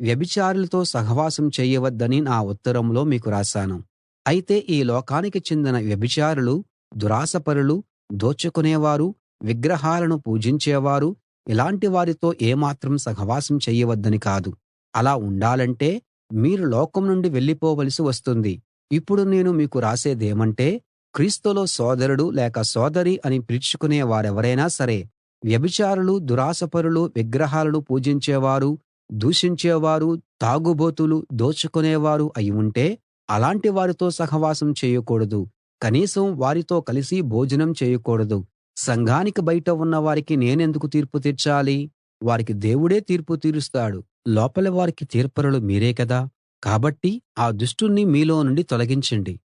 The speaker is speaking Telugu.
వ్యభిచారులతో సహవాసం చేయవద్దని నా ఉత్తరంలో మీకు రాశాను. అయితే ఈ లోకానికి చెందిన వ్యభిచారులు, దురాశపరులు, దోచుకునేవారు, విగ్రహాలను పూజించేవారు ఇలాంటి వారితో ఏమాత్రం సహవాసం చేయవద్దని కాదు. అలా ఉండాలంటే మీరు లోకం నుండి వెళ్ళిపోవలసి వస్తుంది. ఇప్పుడు నేను మీకు రాసేదేమంటే, క్రీస్తులో సోదరుడు లేక సోదరి అని పిలుచుకునే వారెవరైనా సరే వ్యభిచారులు, దురాశపరులు, విగ్రహాలను పూజించేవారు, దూషించేవారు, తాగుబోతులు, దోచుకునేవారు అయి ఉంటే అలాంటి వారితో సహవాసం చేయకూడదు. కనీసం వారితో కలిసి భోజనం చేయకూడదు. సంఘానికి బయట ఉన్న వారికి నేనెందుకు తీర్పు తీర్చాలి? వారికి దేవుడే తీర్పు తీరుస్తాడు. లోపలి వారికి తీర్పరులు మీరే కదా. కాబట్టి ఆ దుష్టుణ్ణి మీలో నుండి తొలగించండి.